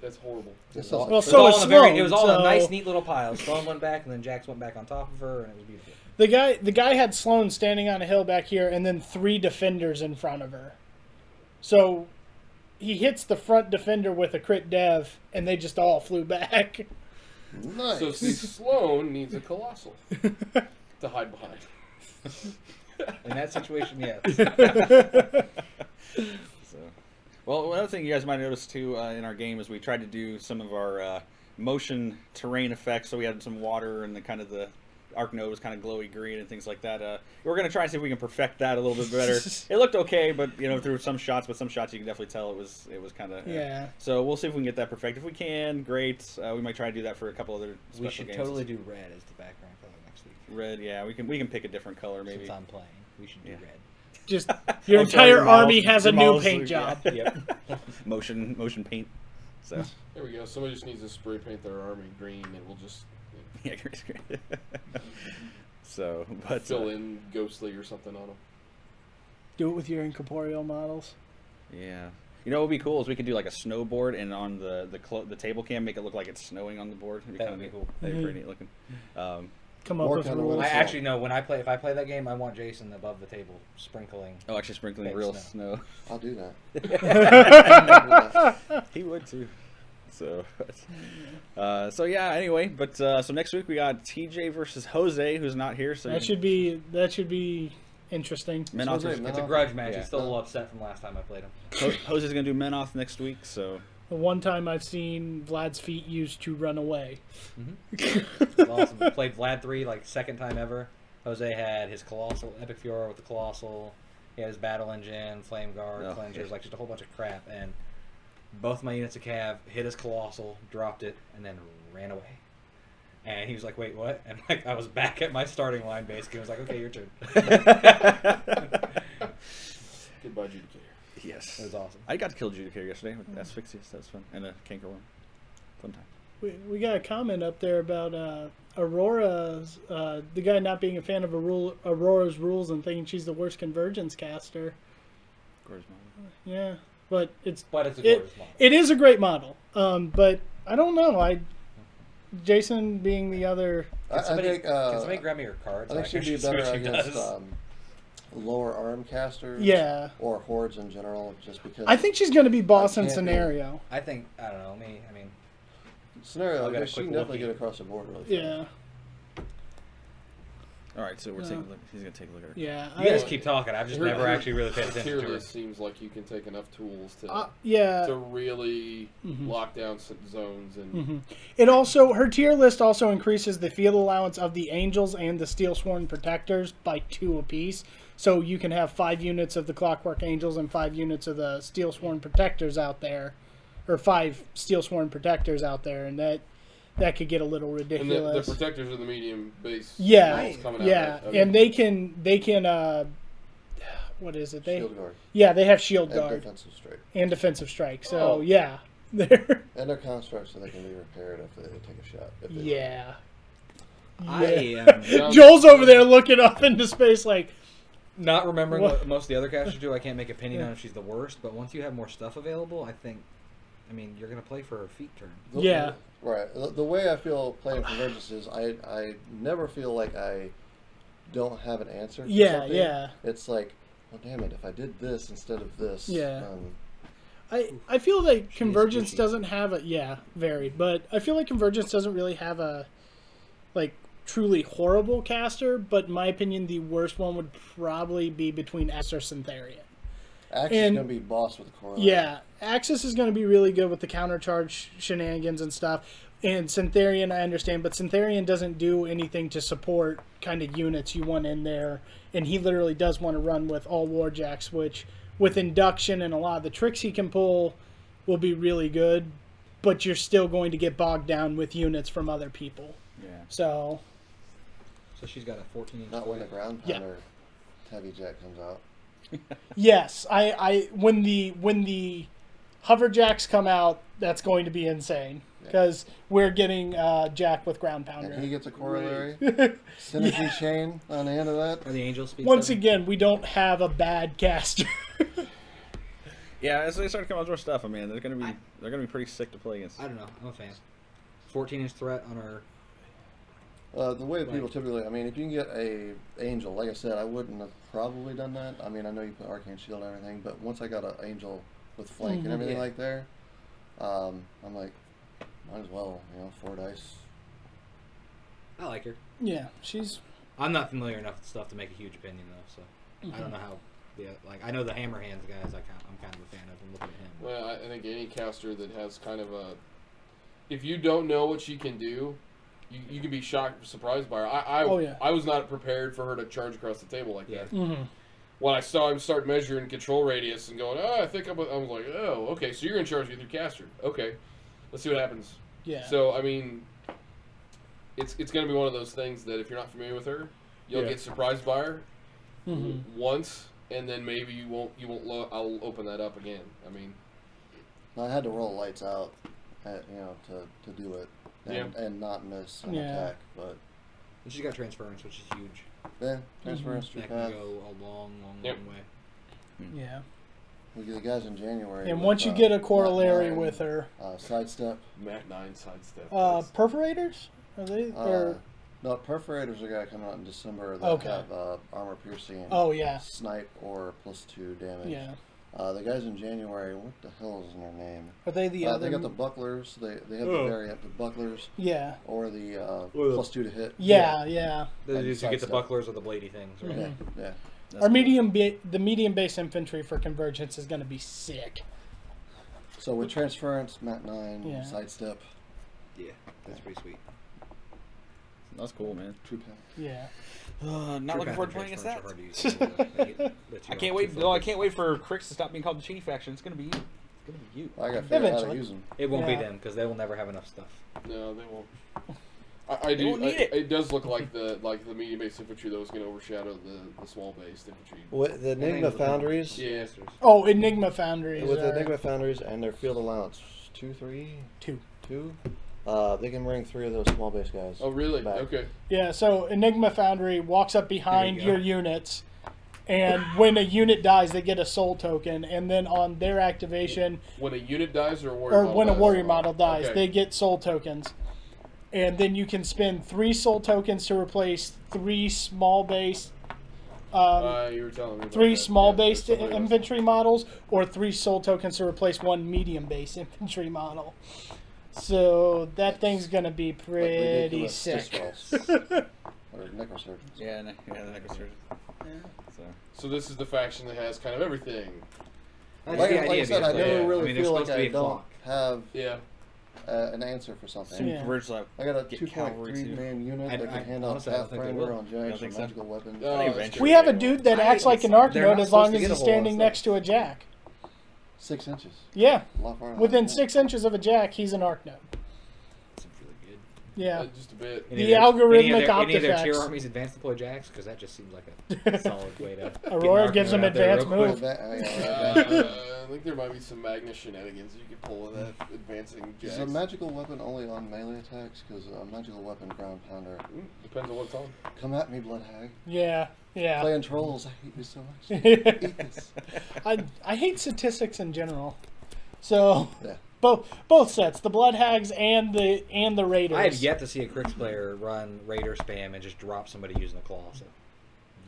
That's horrible. This Well, It was so all is in a very- Sloan, It was all in so- a nice, neat little pile. Sloan went back, and then Jax went back on top of her, and it was beautiful. The guy had Sloan standing on a hill back here, and then 3 defenders in front of her. So he hits the front defender with a crit dev, and they just all flew back. Nice. So see, Sloan needs a colossal to hide behind. In that situation, yes. So, Well, another thing you guys might notice too in our game is we tried to do some of our motion terrain effects. So we had some water and the arc node was kind of glowy green and things like that. We're gonna try and see if we can perfect that a little bit better. It looked okay, but through some shots you can definitely tell it was kind of Yeah. So we'll see if we can get that perfect. If we can, great. We might try to do that for a couple other special We should games. totally do red as the background color next week. Red. Yeah, we can pick a different color maybe. Since I'm playing, we should do Yeah. red. Just your Oh, sorry, entire your models- army has a your new models- paint yeah. job. Yep. motion paint. So There we go. Somebody just needs to spray paint their army green, and we'll just yeah, great. So, but fill in ghostly or something on them. Do it with your incorporeal models. yeah. What would be cool is we could do like a snowboard, and on the table cam make it look like it's snowing on the board. That would be cool. That'd be pretty neat looking. Come up More with kind of rules. what I So- actually know if I play that game, I want Jason above the table sprinkling. Oh, actually sprinkling Fake real snow. snow. I'll do that. He would too. So, so yeah. Anyway, but so next week we got TJ versus Jose, who's not here. So That should be interesting. Menoth. Jose, It's a Menoth? grudge match. Yeah. He's still a little upset from last time I played him. Jose's gonna do Menoth next week. So The one time I've seen Vlad's feet used to run away. It's awesome. We played Vlad 3 second time ever. Jose had his Colossal Epic Fury with the Colossal. He had his Battle Engine, Flame Guard, Oh, Cleansers, yeah. just a whole bunch of crap. And both my units of Cav hit his Colossal, dropped it, and then ran away. And he was like, "Wait, what?" And I was back at my starting line basically. I was like, "Okay, your turn." Goodbye, Judicator. yes, It was awesome. I got to kill Judicator yesterday with Asphyxius. That was fun, and a Cankerworm. Fun time. We got a comment up there about Aurora's the guy not being a fan of Aurora's rules and thinking she's the worst Convergence caster. Gorgeous model. Yeah, but But it's a gorgeous model. it is a great model. But I don't know. Jason being the other. I think Can somebody grab me your cards? I think she'd be can better see what she against does. lower arm casters. Yeah. Or hordes in general, just because. I think she's going to be boss in can't be. scenario. I think I don't know. I mean, scenario, I'll get a she quick can definitely lookie. get across the board really fast. Yeah. All right, so we're No. taking a look. He's gonna take a look at her. Yeah. you guys keep talking. I've just Her- never her- actually really paid Her attention tier to her. list seems like you can take enough tools to yeah. really Mhm. lock down zones and hmm It also her tier list also increases the field allowance of the Angels and the Steel Sworn Protectors by 2 apiece. So you can have 5 units of the Clockwork Angels and 5 units of the Steel Sworn Protectors out there, or 5 Steel Sworn Protectors out there, and that could get a little and ridiculous. the protectors are the medium base. Yeah, models coming out, yeah, right? Okay. and they can what is it? Shield guard Yeah, they have Shield and Guard defensive strike, and Defensive Strike. So Oh. yeah, they're and they're constructs so they can be repaired if they take a shot. If they yeah. I Yeah. am Sounds- Joel's over there looking up into space like, not remembering What? what most of the other casters do. I can't make an opinion on if she's the worst. But once you have more stuff available, I mean, you're gonna play for her feet turn. Yeah. Right. The way I feel playing Convergence is I never feel like I don't have an answer. For yeah, something. yeah. It's like, oh damn it! If I did this instead of this. Yeah. I feel like Convergence picky. doesn't have varied, but I feel like Convergence doesn't really have a truly horrible caster, but in my opinion the worst one would probably be between X or Syntherian. Axis is And- gonna be boss with the corollary. Yeah, Axis is going to be really good with the countercharge shenanigans and stuff. And Syntherian, I understand, but Syntherian doesn't do anything to support kind of units you want in there. And he literally does want to run with all Warjacks, which with induction and a lot of the tricks he can pull will be really good. But you're still going to get bogged down with units from other people. Yeah. So, So she's got a 14-inch. Not when the ground Yeah. pounder heavy jack comes out. yes, when the Hoverjacks come out, that's going to be insane. Because we're getting Jack with Ground Pounder. And he gets a corollary. Synergy chain on the end of that. Are the Angels speed Once 7? again, we don't have a bad caster. Yeah, as they start to come out with more stuff, I mean, they're gonna be pretty sick to play against. I don't know. I'm a fan. 14-inch threat on her. The way people typically, I mean, if you can get a Angel, like I said, I wouldn't have probably done that. I mean, I know you put Arcane Shield and everything, but once I got an Angel with flank and everything Yeah. like there, I'm like, might as well, 4 dice. I like her. Yeah, she's. I'm not familiar enough with stuff to make a huge opinion though, so I don't know how like I know the Hammer Hands guys. I'm kind of a fan of. I'm looking at him. Well, I think any caster that has kind of a, if you don't know what she can do, you can be shocked, surprised by her. I was not prepared for her to charge across the table like that. Mm-hmm. When I saw him start measuring control radius and going, I think I was like, oh, okay, so you're in charge with your caster. Okay, let's see what happens. Yeah. So I mean, it's going to be one of those things that if you're not familiar with her, you'll get surprised by her once, and then maybe you won't. I'll open that up again. I mean, I had to roll lights out, to do it and not miss an attack. But and she's got transference, which is huge. yeah, transference That path. can go a long way. Yeah. We get the guys in January. And with, once you get a Mach corollary 9, with her, sidestep. Mach 9 sidestep. perforators? Are they? No, perforators are going to come out in December that Okay. have armor piercing. Oh, yeah. Snipe or +2 damage. Yeah. The guys in January, what the hell is their name? Are they the other? They got the bucklers. They have the variant, the bucklers, Yeah. or the +2 to hit. Yeah, yeah. The And dudes who get the sidestep. bucklers or the bladey things, right? Mhm. Yeah. Our the medium base infantry for Convergence is going to be sick. So with transference, Mach 9, Yeah. sidestep, Yeah, that's pretty sweet. That's cool, man. troop path. Yeah. Not looking forward to playing against that. I can't wait. No, No, I can't wait for Crix to stop being called the Cheney faction. It's gonna be you. It's gonna be you. I got to figure out how to Eventually. use them. It won't be Yeah. them because they will never have enough stuff. No, they won't. I do. won't need it. It does look like the medium base infantry though is going to overshadow the small based infantry. With the Enigma Foundries, Yeah. Oh, Enigma Foundries. with are- Enigma Foundries and their field allowance, 2, 3, Two. 2, they can bring 3 of those small base guys. Oh, really? back. Okay. Yeah, so Enigma Foundry walks up behind There you your go. units, and when a unit dies, they get a soul token, and then on their activation, When a unit dies or a warrior or model when a dies? warrior model dies, Okay. they get soul tokens. And then you can spend 3 soul tokens to replace 3 small base, You were telling me about 3 that. small Yeah, based somebody else. infantry models, or 3 soul tokens to replace 1 medium base infantry model. So that thing's gonna be Like pretty ridiculous sick. Discrolls. Or necrosurgeons. Yeah, the necrosurgeon. So. So this is the faction that has kind of everything. That's Like, the like idea I said, I behind it. never Yeah. really I mean, they're feel like supposed to be I a don't clock. have Yeah. an answer for something. Yeah. Converge lab. I got a Get cavalry, 2.3 too. man unit that I can hand out honestly, I don't think they Pathfinder will. on You giants don't think and so? magical weapons. Oh, think that's eventually true. We have a dude that acts like an They're Arknote not as long supposed as to get he's a whole lot of standing stuff. next to a jack. 6 inches. Yeah, A lot farther than within that. 6 inches of a jack, he's an Arknote. Seems really good. Yeah. Just a bit. Any The of their- algorithmic any of their artifacts. tier armies advance deploy jacks because that just seems like a solid way to. get an Aurora Arcane gives him out there advanced real quick. move. I think there might be some Magnus shenanigans you could pull with that advancing Is jacks. a magical weapon only on melee attacks? Because a magical weapon ground pounder. Depends on what it's on. Come at me, blood hag. Yeah, yeah. Playing trolls, I hate you so much. Eat this. I hate statistics in general. So Yeah. both sets, the Blood Hags and the Raiders. I have yet to see a Crix player run Raider spam and just drop somebody using a claw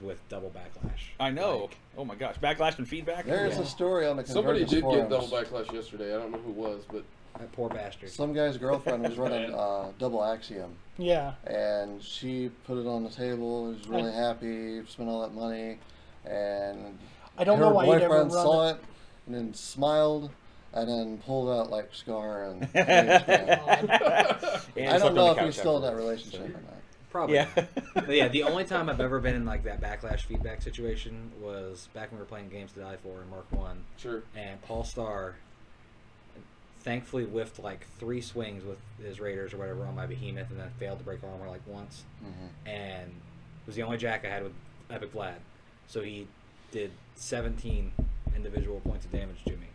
with double backlash. I know. Like, Oh my gosh, backlash and feedback. There's Yeah. a story on the Somebody Convergence did forums. get double backlash yesterday. I don't know who it was, but that poor bastard. Some guy's girlfriend was running double axiom, Yeah. and she put it on the table. Was really happy, spent all that money, and I don't her know why you'd ever boyfriend run saw it. it and then smiled. And then pulled out like Scar and. And I slept don't on know the if we couch still in that afterwards, relationship or not. Probably. Yeah. But yeah, the only time I've ever been in like that backlash feedback situation was back when we were playing Games to Die For in Mark 1. sure. And Paul Starr thankfully whiffed like 3 swings with his Raiders or whatever on my Behemoth and then failed to break armor like once. And it was the only jack I had with Epic Vlad. So he did 17 individual points of damage to me.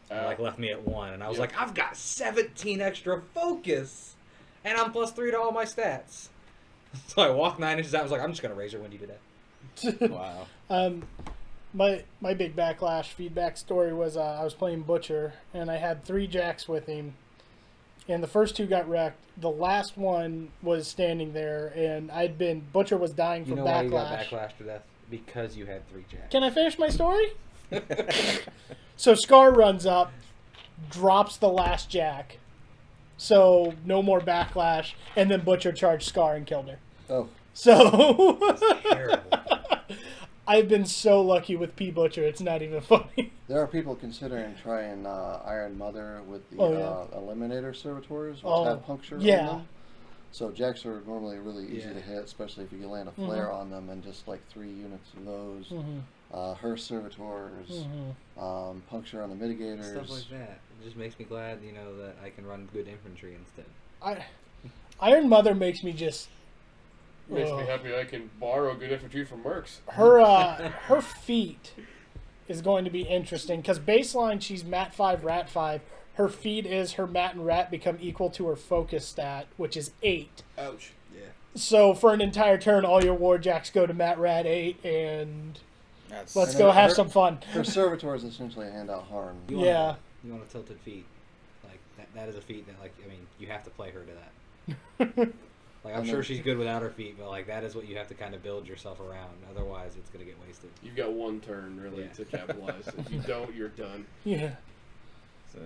And, like left me at 1. And I was like, I've got 17 extra focus! And I'm +3 to all my stats. So I walked 9 inches out. I was like, I'm just going to Razor Wind you to death. Wow. My big backlash feedback story was I was playing Butcher and I had 3 jacks with him, and the first 2 got wrecked. The last one was standing there, and Butcher was dying You from know why you got backlash. backlash to death? Because you had 3 jacks. Can I finish my story? So Scar runs up, drops the last jack, so no more backlash, and then Butcher charged Scar and killed her. Oh, So Terrible. I've been so lucky with P Butcher. It's not even funny. There are people considering trying Iron Mother with the Eliminator Servitors, which have puncture on them. So Jacks are normally really easy to hit, especially if you can land a flare on them, and just like 3 units of those. Her Servitors, puncture on the mitigators. Stuff like that. It just makes me glad, that I can run good infantry instead. Iron Mother makes me just... Makes me happy I can borrow good infantry from Mercs. Her feat is going to be interesting, because baseline she's Mat 5, Rat 5. Her feat is her Mat and Rat become equal to her focus stat, which is 8. Ouch. Yeah. So for an entire turn, all your Warjacks go to Mat Rat 8, and let's go have some fun. Her Servitors essentially hand out harm. You want a tilted feat. Like, that is a feat that, you have to play her to that. I'm sure she's good without her feet, but, that is what you have to kind of build yourself around. Otherwise, it's going to get wasted. You've got 1 turn, really, to capitalize. If you don't, you're done. Yeah. So,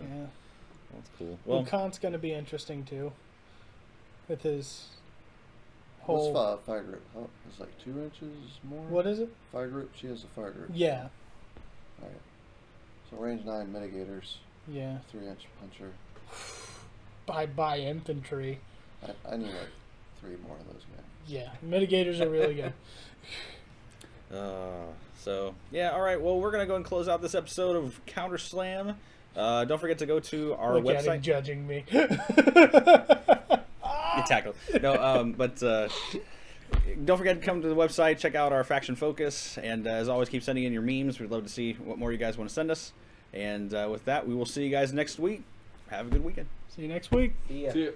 that's cool. Well, Khan's going to be interesting, too. With his whole... What's fire grip? Oh, it's like 2 inches more? What is it? Fire grip? She has a fire grip. Yeah. Alright. So range 9 mitigators. Yeah. 3-inch puncher. Bye-bye infantry. I need 3 more of those, man. Yeah. Mitigators are really good. All right. Well, we're going to go and close out this episode of Counter Slam. Don't forget to go to our website. At him judging me. You tackled. No, but don't forget to come to the website, check out our faction focus, and as always, keep sending in your memes. We'd love to see what more you guys want to send us. And with that, we will see you guys next week. Have a good weekend. See you next week. See ya. See ya.